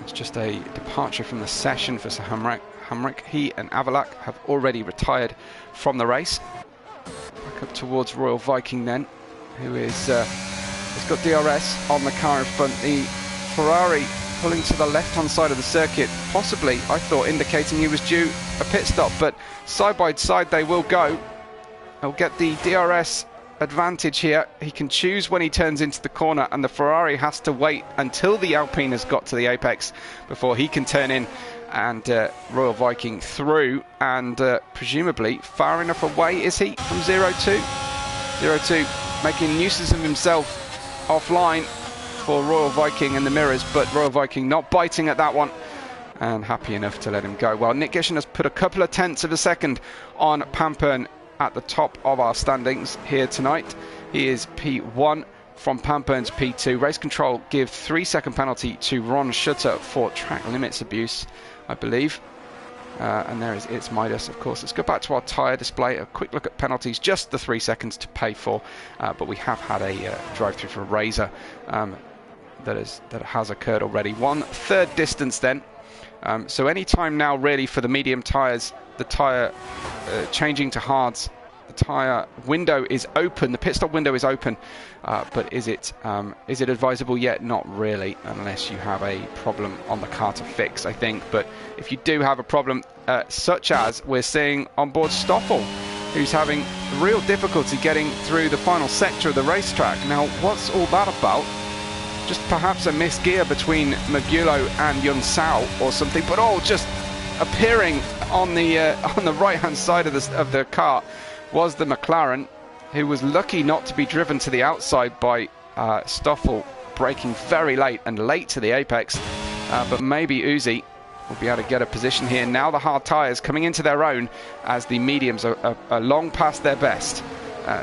S1: It's just a departure from the session for Sir Hamrick. He and Avalak have already retired from the race. Back up towards Royal Viking then, who is has got DRS on the car in front. The Ferrari pulling to the left-hand side of the circuit, possibly, I thought, indicating he was due a pit stop, but side by side they will go. He'll get the DRS advantage here. He can choose when he turns into the corner, and the Ferrari has to wait until the Alpine has got to the apex before he can turn in and Royal Viking through, and presumably far enough away is he from 0-2? 0-2 making nuisance of himself offline for Royal Viking in the mirrors, but Royal Viking not biting at that one and happy enough to let him go. Well, Nick Gishen has put a couple of tenths of a second on Pampern at the top of our standings here tonight. He is P1 from Pampern's P2. Race Control give 3-second penalty to Ron Schutter for track limits abuse, I believe. And there is it's Midas, of course. Let's go back to our tyre display. A quick look at penalties, just the 3 seconds to pay for. But we have had a drive-through for Razor that has occurred already. 1/3 distance then. So any time now really for the medium tyres, the tyre changing to hards. The tyre window is open, the pit stop window is open, but is it advisable yet? Not really, unless you have a problem on the car to fix, I think. But if you do have a problem, such as we're seeing on board Stoffel, who's having real difficulty getting through the final sector of the racetrack. Now, what's all that about? Just perhaps a missed gear between Magulo and Yun Sao or something, but all just appearing on the right-hand side of the car was the McLaren, who was lucky not to be driven to the outside by Stoffel, braking very late and late to the apex. But maybe Uzi will be able to get a position here. Now the hard tyres coming into their own as the mediums are long past their best.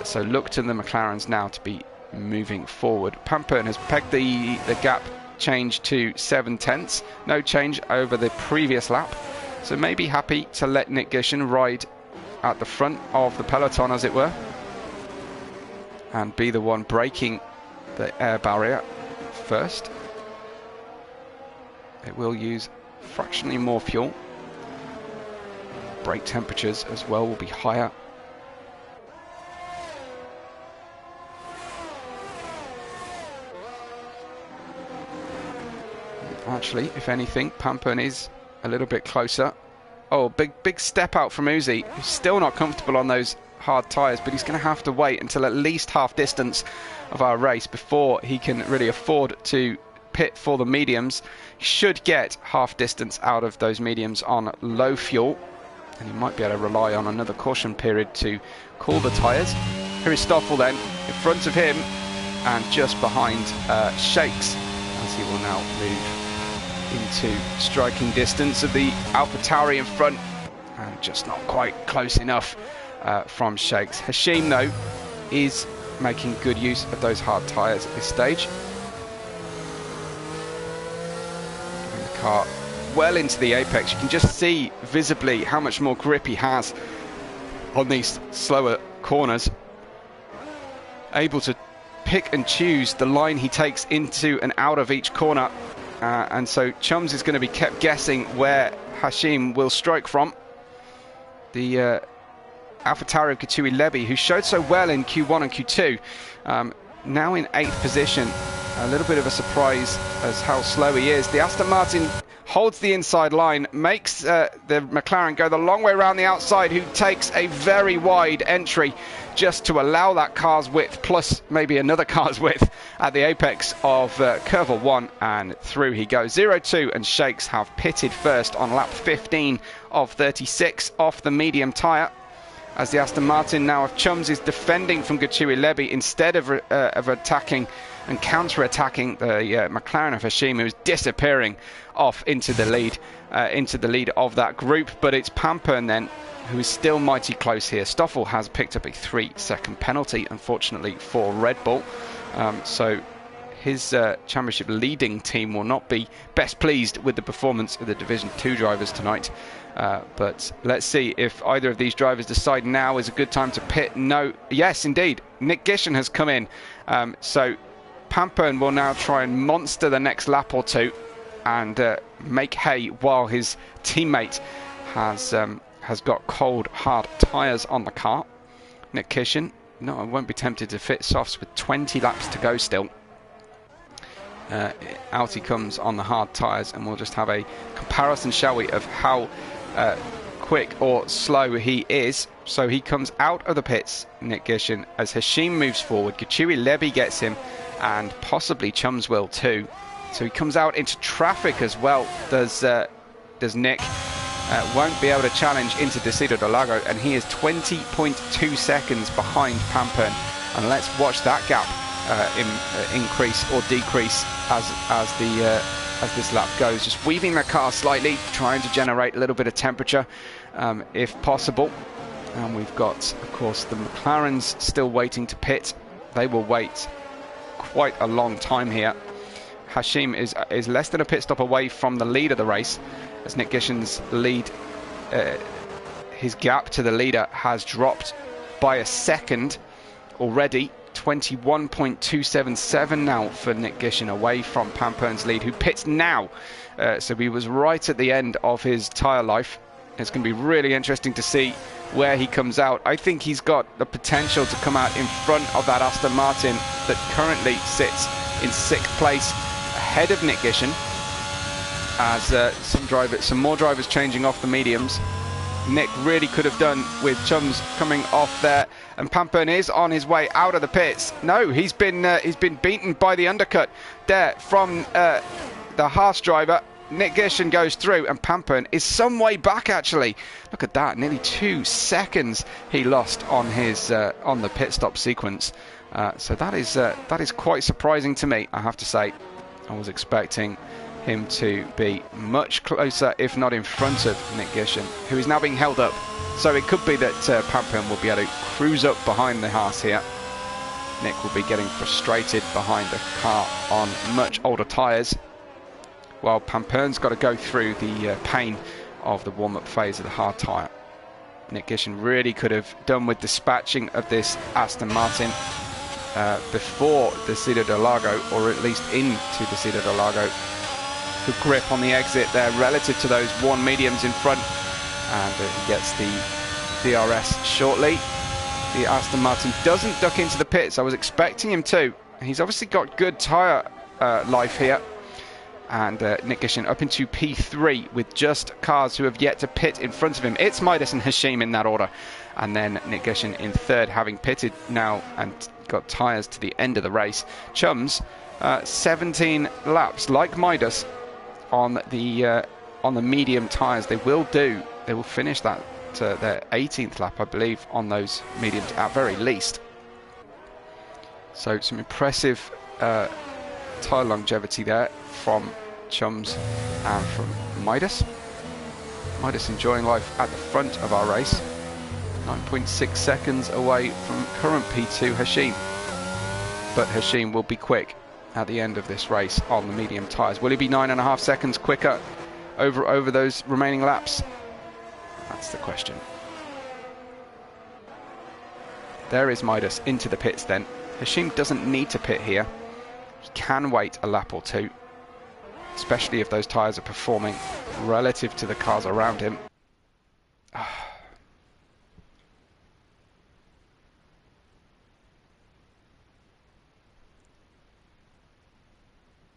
S1: So look to the McLarens now to be moving forward. Pampern has pegged the gap change to 7 tenths. No change over the previous lap. So maybe happy to let Nick Gishen ride at the front of the peloton, as it were, and be the one breaking the air barrier first. It will use fractionally more fuel. Brake temperatures as well will be higher. Actually, if anything, Pampern is a little bit closer. Oh, big step out from Uzi, who's still not comfortable on those hard tyres, but he's going to have to wait until at least half distance of our race before he can really afford to pit for the mediums. He should get half distance out of those mediums on low fuel, and he might be able to rely on another caution period to cool the tyres. Here is Stoffel then, in front of him, and just behind Shakes, as he will now move into striking distance of the AlphaTauri in front, and just not quite close enough from Shakes. Hashim, though, is making good use of those hard tyres at this stage. And the car well into the apex. You can just see visibly how much more grip he has on these slower corners. Able to pick and choose the line he takes into and out of each corner. And so Chums is going to be kept guessing where Hashim will stroke from. The AlphaTauri of Gachui Levy, who showed so well in Q1 and Q2, now in 8th position a little bit of a surprise as how slow he is. The Aston Martin holds the inside line, makes the McLaren go the long way around the outside, who takes a very wide entry just to allow that car's width, plus maybe another car's width at the apex of curve 1, and through he goes. 0-2, and Shakes have pitted first on lap 15 of 36 off the medium tyre, as the Aston Martin now of Chums is defending from Gachui-Lebi instead of attacking and counter-attacking the McLaren of Hashim, who's disappearing off into the lead of that group. But it's Pampern then who is still mighty close here. Stoffel has picked up a 3-second penalty, unfortunately, for Red Bull. So his championship leading team will not be best pleased with the performance of the Division 2 drivers tonight. But let's see if either of these drivers decide now is a good time to pit. No, yes, indeed. Nick Gishen has come in. So Pampern will now try and monster the next lap or two and make hay while his teammate has got cold, hard tyres on the car. Nick Gishen, no, I won't be tempted to fit softs with 20 laps to go still. Out he comes on the hard tyres, and we'll just have a comparison, shall we, of how quick or slow he is. So he comes out of the pits, Nick Gishen, as Hashim moves forward. Gachui-Lebi gets him, and possibly Chums will too. So he comes out into traffic as well, does Nick. Won't be able to challenge into Decido del Lago, and he is 20.2 seconds behind Pampern. And let's watch that gap increase or decrease as this lap goes. Just weaving the car slightly, trying to generate a little bit of temperature if possible. And we've got, of course, the McLarens still waiting to pit. They will wait quite a long time here. Hashim is less than a pit stop away from the lead of the race, as Nick Gishen's lead, his gap to the leader has dropped by a second already. 21.277 now for Nick Gishen, away from Pampern's lead, who pits now. So he was right at the end of his tyre life. It's going to be really interesting to see where he comes out. I think he's got the potential to come out in front of that Aston Martin that currently sits in 6th place, ahead of Nick Gishen, as some more drivers changing off the mediums. Nick really could have done with Chums coming off there, and Pampern is on his way out of the pits. No, he's been beaten by the undercut there from the Haas driver. Nick Gishen goes through, and Pampern is some way back actually. Look at that, nearly 2 seconds he lost on his on the pit stop sequence. So that is quite surprising to me, I have to say. I was expecting him to be much closer, if not in front of Nick Gishen, who is now being held up. So it could be that Pampern will be able to cruise up behind the Haas here. Nick will be getting frustrated behind the car on much older tyres, while Pampern's got to go through the pain of the warm-up phase of the hard tyre. Nick Gishen really could have done with dispatching of this Aston Martin before the Decido del Lago, or at least into the Decido del Lago. Good grip on the exit there relative to those one mediums in front, and he gets the DRS shortly. The Aston Martin doesn't duck into the pits. I was expecting him to. He's obviously got good tyre life here. And Nick Gishen up into P3 with just cars who have yet to pit in front of him. It's Midas and Hashim in that order. And then Nick Gishen in 3rd, having pitted now and got tyres to the end of the race. Chums, 17 laps, like Midas, on the medium tyres. They will finish that their 18th lap, I believe, on those mediums at very least. So some impressive tyre longevity there from Chums and from Midas. Midas enjoying life at the front of our race, 9.6 seconds away from current P2 Hashim. But Hashim will be quick at the end of this race on the medium tyres. Will he be 9.5 seconds quicker over those remaining laps? That's the question. There is Midas into the pits then. Hashim doesn't need to pit here. He can wait a lap or two, especially if those tyres are performing relative to the cars around him.